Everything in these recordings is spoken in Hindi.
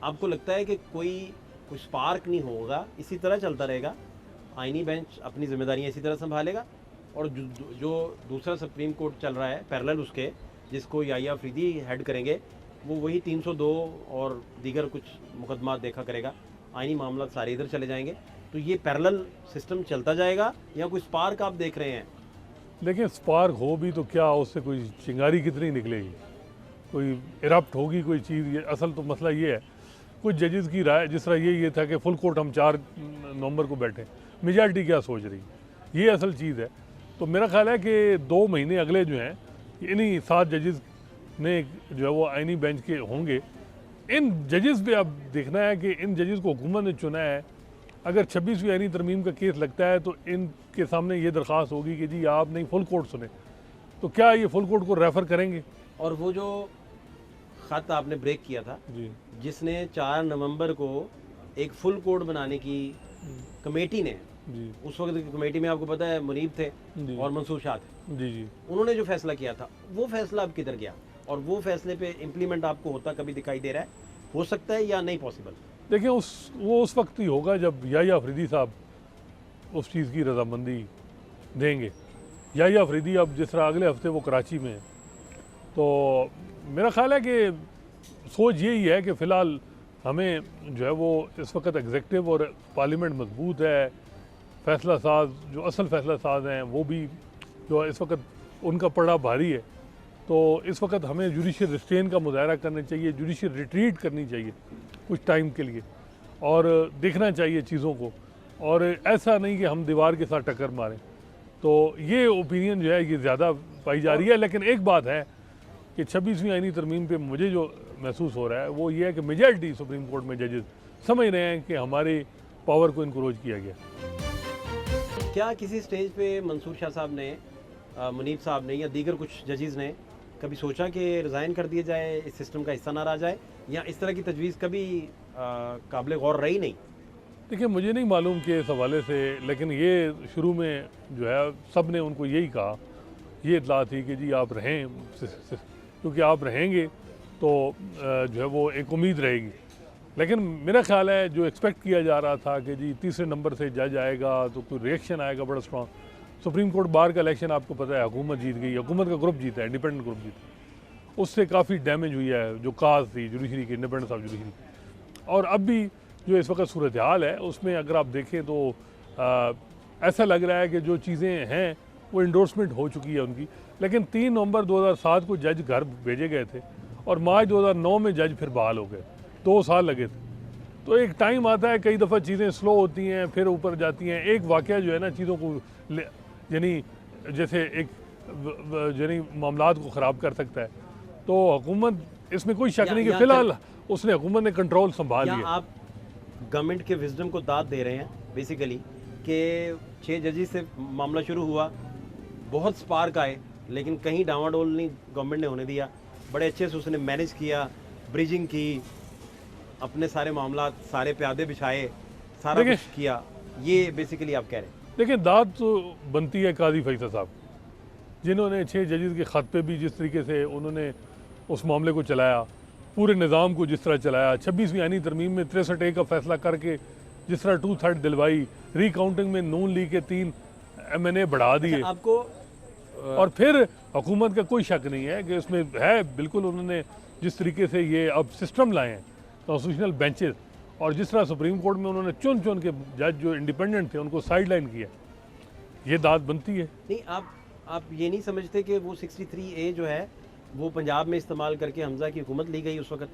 आपको लगता है कि कोई स्पार्क नहीं होगा, इसी तरह चलता रहेगा, आईनी बेंच अपनी जिम्मेदारियां इसी तरह संभालेगा, और जो दूसरा सुप्रीम कोर्ट चल रहा है पैरेलल उसके, जिसको याहिया अफरीदी हेड करेंगे, वो वही 302 और दीगर कुछ मुकदमा देखा करेगा, आईनी मामला सारे इधर चले जाएंगे। तो ये पैरेलल सिस्टम चलता जाएगा या कोई स्पार्क आप देख रहे हैं? देखिए, स्पार्क हो भी तो क्या, उससे कोई चिंगारी कितनी निकलेगी, कोई इरप्ट होगी कोई चीज़। ये असल तो मसला ये है, कुछ जजेस की राय जिस तरह ये था कि फुल कोर्ट हम 4 नवंबर को बैठे, मेजॉरिटी क्या सोच रही, ये असल चीज़ है। तो मेरा ख्याल है कि 2 महीने अगले जो हैं, इन्हीं 7 जजेस ने जो है वो आईनी बेंच के होंगे। इन जजेस पे अब देखना है कि इन जजेस को हुकूमत ने चुना है। अगर 26वीं आईनी तरमीम का केस लगता है तो इनके सामने ये दरख्वास्त होगी कि जी आप नहीं फुल कोर्ट सुने, तो क्या ये फुल कोर्ट को रेफ़र करेंगे? और वो जो ख़त आपने ब्रेक किया था जी, जिसने 4 नवंबर को एक फुल कोर्ट बनाने की कमेटी ने, जी, उस वक्त की कमेटी में आपको पता है मुनीब थे जी, और मंसूर शाह थे, जी, जी। उन्होंने जो फैसला किया था वो फैसला अब किधर गया, और वो फैसले पे इम्प्लीमेंट आपको होता कभी दिखाई दे रहा है? हो सकता है या नहीं पॉसिबल? देखिए, वो उस वक्त ही होगा जब याहिया अफरीदी साहब उस चीज़ की रजामंदी देंगे। याहिया अफरीदी अब जिस तरह अगले हफ्ते वो कराची में है, तो मेरा ख्याल है कि सोच यही है कि फ़िलहाल हमें जो है वो इस वक्त एग्जेक्टिव और पार्लियामेंट मजबूत है, फ़ैसला साज जो असल फ़ैसला साज हैं वो भी जो इस वक्त उनका पड़ा भारी है। तो इस वक्त हमें जुडिशल रिस्ट्रेन का मुजाहरा करना चाहिए, जुडिशल रिट्रीट करनी चाहिए कुछ टाइम के लिए, और देखना चाहिए चीज़ों को, और ऐसा नहीं कि हम दीवार के साथ टक्कर मारें। तो ये ओपिनियन जो है ये ज़्यादा पाई जा रही है। लेकिन एक बात है कि 26वीं आईनी तरमीम पे मुझे जो महसूस हो रहा है वो ये है कि मेजॉरिटी सुप्रीम कोर्ट में जजेस समझ रहे हैं कि हमारी पावर को इनक्रोच किया गया। क्या किसी स्टेज पे मंसूर शाह साहब ने, मुनीब साहब ने या दीगर कुछ जजेस ने कभी सोचा कि रिज़ाइन कर दिया जाए, इस सिस्टम का हिस्सा ना रहा जाए, या इस तरह की तजवीज़ कभी काबिल गौर रही नहीं? देखिए, मुझे नहीं मालूम कि इस हवाले से, लेकिन ये शुरू में जो है सब ने उनको यही कहा, ये इतला थी कि जी आप रहें, क्योंकि आप रहेंगे तो जो है वो एक उम्मीद रहेगी। लेकिन मेरा ख्याल है जो एक्सपेक्ट किया जा रहा था कि जी तीसरे नंबर से जज आएगा तो कोई रिएक्शन आएगा बड़ा स्ट्रॉन्ग। सुप्रीम कोर्ट बार का इलेक्शन आपको पता है हुकूमत जीत गई, हुकूमत का ग्रुप जीता है, इंडिपेंडेंट ग्रुप जीता, उससे काफ़ी डैमेज हुई है जो काज थी जुडिशरी की, इंडिपेंडेंस ऑफ जुडिशरी। और अब भी जो इस वक्त सूरत हाल है उसमें अगर आप देखें तो ऐसा लग रहा है कि जो चीज़ें हैं वो इंडोर्समेंट हो चुकी है उनकी। लेकिन 3 नवंबर 2007 को जज घर भेजे गए थे और मार्च 2009 में जज फिर बहाल हो गए, 2 साल लगे थे। तो एक टाइम आता है, कई दफ़ा चीज़ें स्लो होती हैं फिर ऊपर जाती हैं। एक वाक़या जो है ना चीज़ों को यानी जैसे एक यानी मामलात को ख़राब कर सकता है। तो हुकूमत, इसमें कोई शक नहीं कि फ़िलहाल उसने हुकूमत ने कंट्रोल संभाल लिया। आप गवर्नमेंट के विजडम को दाद दे रहे हैं बेसिकली कि 6 जजेस से मामला शुरू हुआ, बहुत स्पार्क आए, लेकिन कहीं डावाडोल नहीं गवर्नमेंट ने होने दिया, बड़े अच्छे से उसने मैनेज किया, ब्रिजिंग की, अपने सारे मामला, सारे प्यादे बिछाए, सारा कुछ किया। ये बेसिकली आप कह रहे हैं? देखिए, दाद तो बनती है काजी फैसल साहब, जिन्होंने 6 जजेस के ख़त पे भी जिस तरीके से उन्होंने उस मामले को चलाया, पूरे निज़ाम को जिस तरह चलाया, 26वीं आईनी तरमीम में 63A का फैसला करके जिस तरह 2/3 दिलवाई, रिकाउंटिंग में नून लीग के 3 MNA बढ़ा दिए। आपको और फिर हुकूमत का कोई शक नहीं है कि इसमें है, बिल्कुल उन्होंने जिस तरीके से ये अब सिस्टम लाए हैं कॉन्स्टिट्यूशनल बेंचेस, और जिस तरह सुप्रीम कोर्ट में उन्होंने चुन चुन के जज जो इंडिपेंडेंट थे उनको साइड लाइन किया, ये दाद बनती है। नहीं, आप ये नहीं समझते कि वो 63A जो है वो पंजाब में इस्तेमाल करके हमजा की हुकूमत ली गई उस वक्त?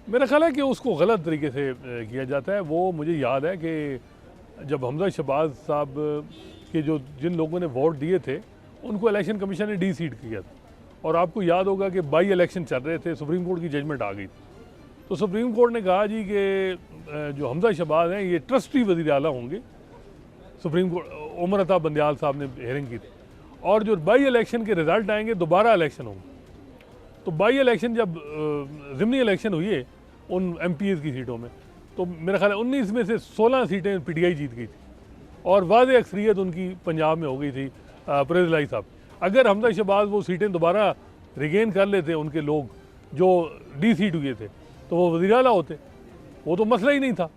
मेरा ख्याल है कि उसको गलत तरीके से किया जाता है। वो मुझे याद है कि जब हमजा शहबाज साहब के जो जिन लोगों ने वोट दिए थे उनको इलेक्शन कमीशन ने डी-सीट किया था, और आपको याद होगा कि बाई इलेक्शन चल रहे थे, सुप्रीम कोर्ट की जजमेंट आ गई। तो सुप्रीम कोर्ट ने कहा जी कि जो हमजा शहबाज हैं ये ट्रस्टी वज़ीर आला होंगे। सुप्रीम कोर्ट उमर अता बंदयाल साहब ने हेयरिंग की थी, और जो बाई इलेक्शन के रिज़ल्ट आएंगे दोबारा इलेक्शन होंगे। तो बाई इलेक्शन जब ज़िमनी इलेक्शन हुई है उन MPs की सीटों में, तो मेरा ख्याल है 19 में से 16 सीटें PTI जीत गई थी, और वाज़ेह अक्सरियत उनकी पंजाब में हो गई थी परवेज़ इलाही साहब। अगर हमजा शहबाज वो सीटें दोबारा रिगेन कर लेते उनके लोग जो डी-सीट हुए थे, तो वो वज़ीर आला होते। वो तो मसला ही नहीं था।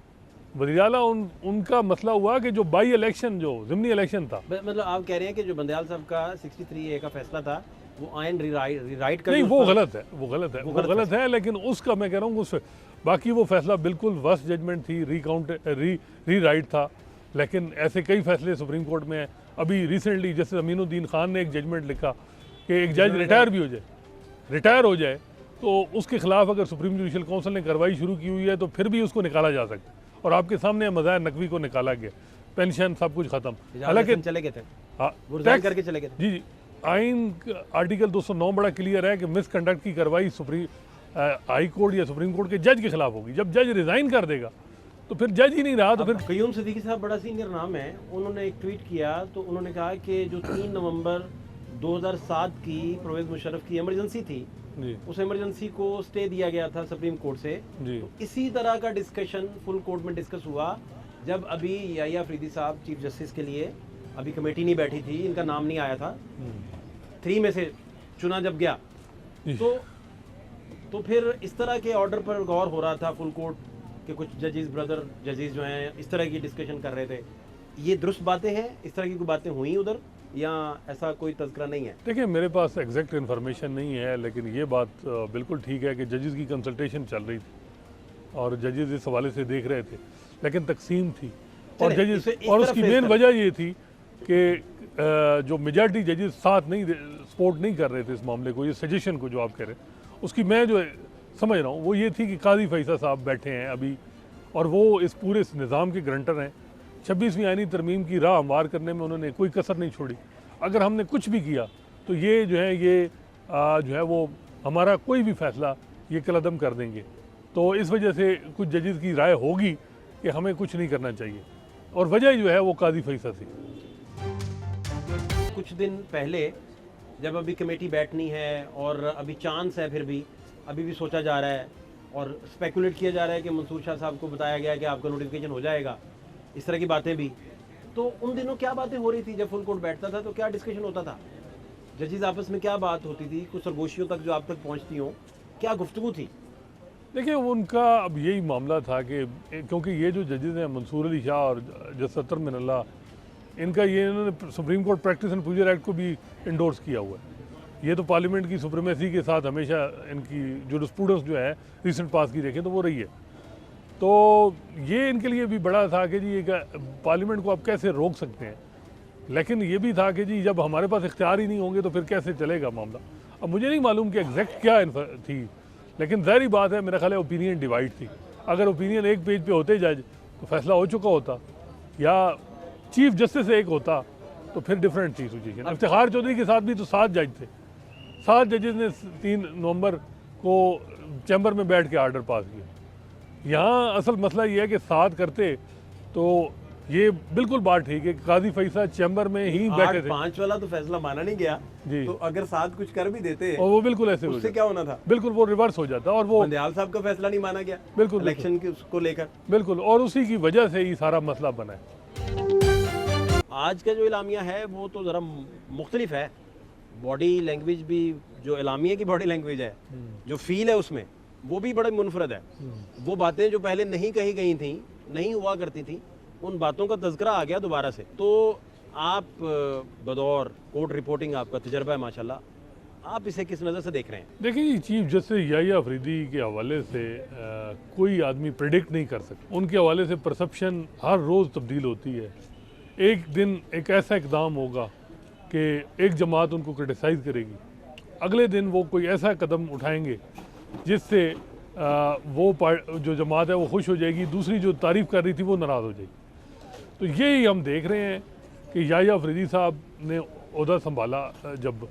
वज़ीर आला उनका मसला हुआ कि जो बाई इलेक्शन, जो ज़िमनी इलेक्शन था, मतलब आप कह रहे हैं कि जो बंदयाल साहब का 63A का फैसला था वो आयन रीराइट का नहीं, जो वो उसका- गलत है, वो गलत है, लेकिन उसका मैं कह रहा हूँ उस बाकी वो फैसला बिल्कुल वर्स्ट जजमेंट थी, री राइट था। लेकिन ऐसे कई फैसले सुप्रीम कोर्ट में हैं। अभी रिसेंटली जैसे अमीनुद्दीन खान ने एक जजमेंट लिखा कि एक जज रिटायर हो जाए तो उसके खिलाफ अगर सुप्रीम जुडिशल काउंसिल ने कार्रवाई शुरू की हुई है तो फिर भी उसको निकाला जा सकता है। और आपके सामने मज़ाहिर नकवी को निकाला गया, पेंशन सब कुछ ख़त्म। हालांकि चले गए थे, हाँ, वो रिजाइन करके चले गए थे। जी, आइन आर्टिकल 209 बड़ा क्लियर है कि मिसकंडक्ट की कार्रवाई हाई कोर्ट या सुप्रीम कोर्ट के जज के खिलाफ होगी। जब जज रिजाइन कर देगा तो फिर जज ही नहीं रहा, तो फिर कयूम सिद्दीकी साहब बड़ा सीनियर नाम है, उन्होंने एक ट्वीट किया तो उन्होंने कहा कि जो 3 नवंबर 2007 की परवेज़ मुशर्रफ की इमरजेंसी थी, जी उस इमरजेंसी को स्टे दिया गया था सुप्रीम कोर्ट से। जी तो इसी तरह का डिस्कशन फुल कोर्ट में डिस्कस हुआ जब अभी याहिया अफरीदी साहब चीफ जस्टिस के लिए अभी कमेटी नहीं बैठी थी, इनका नाम नहीं आया था, 3 में से चुना जब गया जी। तो फिर इस तरह के ऑर्डर पर गौर हो रहा था फुल कोर्ट के, कुछ ब्रदर जजेस जो हैं इस तरह की डिस्कशन कर रहे थे। ये दुरुस्त बातें हैं, इस तरह की कोई बातें हुई उधर या ऐसा कोई तज़किरा नहीं है? देखिए, मेरे पास एग्जैक्ट इन्फॉर्मेशन नहीं है, लेकिन ये बात बिल्कुल ठीक है कि जजेस की कंसल्टेशन चल रही थी और जजेस इस हवाले से देख रहे थे, लेकिन तकसीम थी और चलें, जजेस, इसे इस और तरफ उसकी फेस मेन करें। वजह ये थी कि जो मेजॉरिटी जजेस साथ नहीं सपोर्ट नहीं कर रहे थे इस मामले को, ये सजेशन को जो आप कह रहे हैं, उसकी मैं जो समझ रहा हूँ वो ये थी कि काजी फैसल साहब बैठे हैं अभी और वो इस पूरे निज़ाम के ग्रंटर हैं। 26वीं आईनी तरमीम की राह हमवार करने में उन्होंने कोई कसर नहीं छोड़ी। अगर हमने कुछ भी किया तो ये जो है जो है वो हमारा कोई भी फैसला ये कलअदम कर देंगे। तो इस वजह से कुछ जजेस की राय होगी कि हमें कुछ नहीं करना चाहिए, और वजह जो है वो काजी फैसल थी। कुछ दिन पहले जब अभी कमेटी बैठनी है और अभी चांस है, फिर भी अभी भी सोचा जा रहा है और स्पेकुलेट किया जा रहा है कि मंसूर शाह साहब को बताया गया कि आपका नोटिफिकेशन हो जाएगा, इस तरह की बातें भी। तो उन दिनों क्या बातें हो रही थी जब फुल कोर्ट बैठता था, तो क्या डिस्कशन होता था, जजेस आपस में क्या बात होती थी, कुछ सरगोशियों तक जो आप तक पहुंचती हो, क्या गुफ्तगू थी? देखिए, उनका अब यही मामला था कि क्योंकि ये जो जजेस हैं मंसूर अली शाह और जज सत्तर मिनल्ला, इनका ये इन्होंने supreme court practice and procedure act को भी इंडोर्स किया हुआ है। ये तो पार्लियामेंट की सुप्रीमेसी के साथ हमेशा इनकी जुरिस्प्रूडेंस जो है रिसेंट पास की देखें तो वो रही है। तो ये इनके लिए भी बड़ा था कि जी पार्लियामेंट को आप कैसे रोक सकते हैं, लेकिन ये भी था कि जी जब हमारे पास इख्तियार ही नहीं होंगे तो फिर कैसे चलेगा मामला। अब मुझे नहीं मालूम कि एग्जैक्ट क्या थी, लेकिन ज़ाहिर बात है, मेरा ख्याल है ओपिनियन डिवाइड थी। अगर ओपिनियन एक पेज पे होते जज तो फैसला हो चुका होता, या चीफ जस्टिस एक होता तो फिर डिफरेंट थी सिचुएशन। इफ्तिखार चौधरी के साथ भी तो 7 जज थे, 7 जजेस ने 3 नवंबर को चैम्बर में बैठ के आर्डर पास किया। यहाँ असल मसला ये है कि 7 करते तो ये बिल्कुल बात ठीक है, काजी फैसल चैम्बर में ही बैठे थे। 8-5 वाला तो फैसला माना नहीं गया जी। तो अगर 7 कुछ कर भी देते और वो बिल्कुल ऐसे हो उससे जाता, क्या होना था? बिल्कुल वो रिवर्स हो जाता, और वो बंदयाल साहब का फैसला नहीं माना गया बिल्कुल इलेक्शन के उसको लेकर। बिल्कुल, और उसी की वजह से ही सारा मसला बना है। आज का जो इलामिया है वो तो ज़रा मुख्तलिफ है, बॉडी लैंग्वेज भी, जो इलामिया की बॉडी लैंग्वेज है, जो फील है उसमें, वो भी बड़े मुनफरद है। वो बातें जो पहले नहीं कही गई थी, नहीं हुआ करती थी, उन बातों का तज़किरा आ गया दोबारा से। तो आप बदौर कोर्ट रिपोर्टिंग, आपका तजर्बा है माशाल्लाह, आप इसे किस नज़र से देख रहे हैं? देखिए, चीफ जस्टिस याहिया अफरीदी के हवाले से कोई आदमी प्रिडिक्ट नहीं कर सकता। उनके हवाले से परसेप्शन हर रोज़ तब्दील होती है। एक दिन एक ऐसा इकदाम होगा कि एक जमात उनको क्रिटिसाइज़ करेगी, अगले दिन वो कोई ऐसा कदम उठाएंगे जिससे वो जो जमात है वो खुश हो जाएगी, दूसरी जो तारीफ़ कर रही थी वो नाराज़ हो जाएगी। तो यही हम देख रहे हैं कि याहिया अफरीदी साहब ने ओहदा संभाला जब,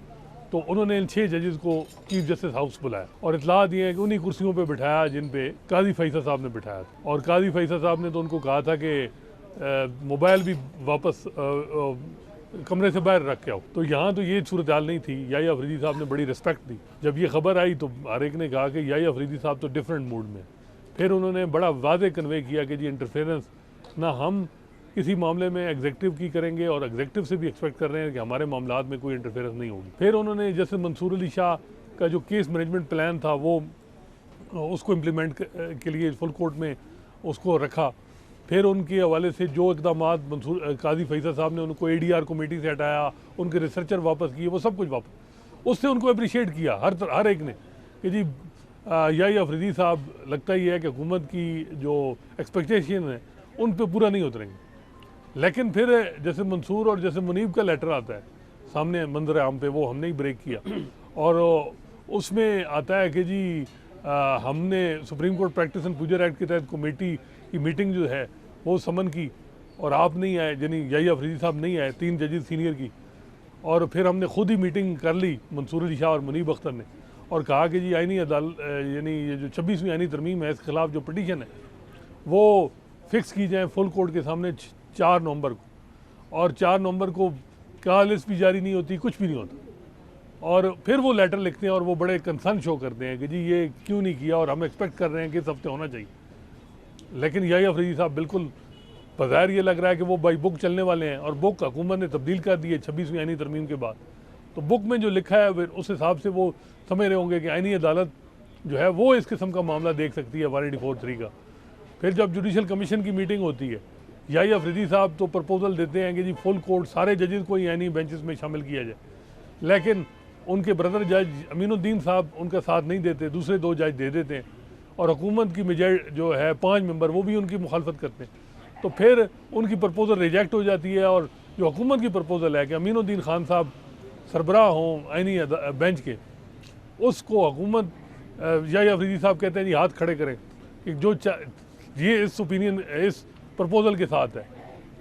तो उन्होंने इन 6 जजेस को चीफ जस्टिस हाउस बुलाया और इतला दी है कि उन्हीं कुर्सियों पे बिठाया जिन पे काजी फैसल साहब ने बिठाया था। और काजी फैसल साहब ने तो उनको कहा था कि मोबाइल भी वापस कमरे से बाहर रख के आओ। तो यहाँ तो ये सूरत हाल नहीं थी। याहिया अफरीदी साहब ने बड़ी रिस्पेक्ट दी। जब ये खबर आई तो हर एक ने कहा कि याहिया अफरीदी साहब तो डिफरेंट मूड में। फिर उन्होंने बड़ा वाज़ेह कन्वे किया कि जी इंटरफेरेंस ना हम किसी मामले में एग्जेक्टिव की करेंगे और एग्जेक्टिव से भी एक्सपेक्ट कर रहे हैं कि हमारे मामलात में कोई इंटरफेरेंस नहीं होगी। फिर उन्होंने जैसे मंसूर अली शाह का जो केस मैनेजमेंट प्लान था वो उसको इम्प्लीमेंट के लिए फुल कोर्ट में उसको रखा। फिर उनके हवाले से जो इकदाम मंसूर काजी फैसल साहब ने उनको ADR कमेटी से हटाया, उनके रिसर्चर वापस किए, वो सब कुछ वापस, उससे उनको अप्रिशिएट किया हर एक ने कि जी याहिया अफरीदी साहब लगता ही है कि हुकूमत की जो एक्सपेक्टेशन है उन पे पूरा नहीं उतरेंगे। लेकिन फिर जैसे मंसूर और जैसे मुनीब का लेटर आता है सामने मंजर आम पे, वो हमने ही ब्रेक किया और उसमें आता है कि जी हमने supreme court practice and procedure act के तहत कमेटी की मीटिंग जो है वो समन की और आप नहीं आए, यानी याहिया अफरीदी साहब नहीं आए, 3 जजेस सीनियर की। और फिर हमने खुद ही मीटिंग कर ली मंसूर अली शाह और मुनीब अख्तर ने और कहा कि जी आईनी अदालत यानी ये जो 26वीं आईनी तरमीम है, इसके खिलाफ जो पटिशन है वो फिक्स की जाए फुल कोर्ट के सामने 4 नवंबर को, और 4 नवंबर को क्या लिस्ट भी जारी नहीं होती, कुछ भी नहीं होता। और फिर वो लेटर लिखते हैं और वो बड़े कंसर्न शो करते हैं कि जी ये क्यों नहीं किया और हम एक्सपेक्ट कर रहे हैं कि इस हफ्ते होना चाहिए। लेकिन याहिया अफरीदी साहब बिल्कुल बज़ाहिर ये लग रहा है कि वो बाई बुक चलने वाले हैं, और बुक हुकूमत ने तब्दील कर दी है 26वीं आईनी तरमीम के बाद। तो बुक में जो लिखा है फिर उस हिसाब से वो समझ रहे होंगे कि आईनी अदालत जो है वो इस किस्म का मामला देख सकती है 184(3) का। फिर जब जुडिशल कमीशन की मीटिंग होती है, याहिया अफरीदी साहब तो प्रपोजल देते हैं कि जी फुल कोर्ट सारे जजेस को ही आईनी बेंचेस में शामिल किया जाए, लेकिन उनके ब्रदर जज अमीनुद्दीन साहब उनका साथ नहीं देते, दूसरे 2 जज दे देते हैं, और हुकूमत की मेजॉरिटी जो है 5 मेंबर वो भी उनकी मुखालफत करते हैं। तो फिर उनकी प्रपोजल रिजेक्ट हो जाती है, और जो हुकूमत की प्रपोजल है कि अमीनुद्दीन खान साहब सरबराह हों आईनी बेंच के, उसको हुकूमत याहिया अफरीदी साहब कहते हैं जी हाथ खड़े करें कि जो ये इस ओपिनियन इस प्रपोजल के साथ है।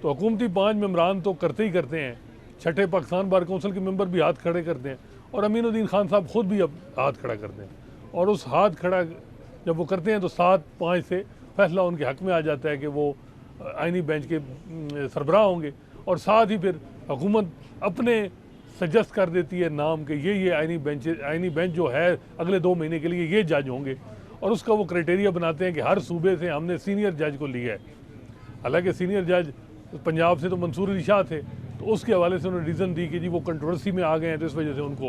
तो हुकूमती 5 मेंबरान तो करते ही करते हैं, छठे पाकिस्तान बार कौंसिल के मेंबर भी हाथ खड़े करते हैं, और अमीनुद्दीन खान साहब खुद भी अब हाथ खड़ा करते हैं। और उस हाथ खड़ा जब वो करते हैं तो 7-5 से फैसला उनके हक़ में आ जाता है कि वो आईनी बेंच के सरबराह होंगे, और साथ ही फिर हुकूमत अपने सजेस्ट कर देती है नाम के ये आईनी बेंच जो है अगले 2 महीने के लिए ये जज होंगे, और उसका वो क्राइटेरिया बनाते हैं कि हर सूबे से हमने सीनियर जज को लिया है। हालांकि सीनियर जज पंजाब से तो मंसूर अली शाह थे, तो उसके हवाले से उन्होंने रीज़न दी कि जी वो कंट्रोवर्सी में आ गए हैं, तो इस वजह से उनको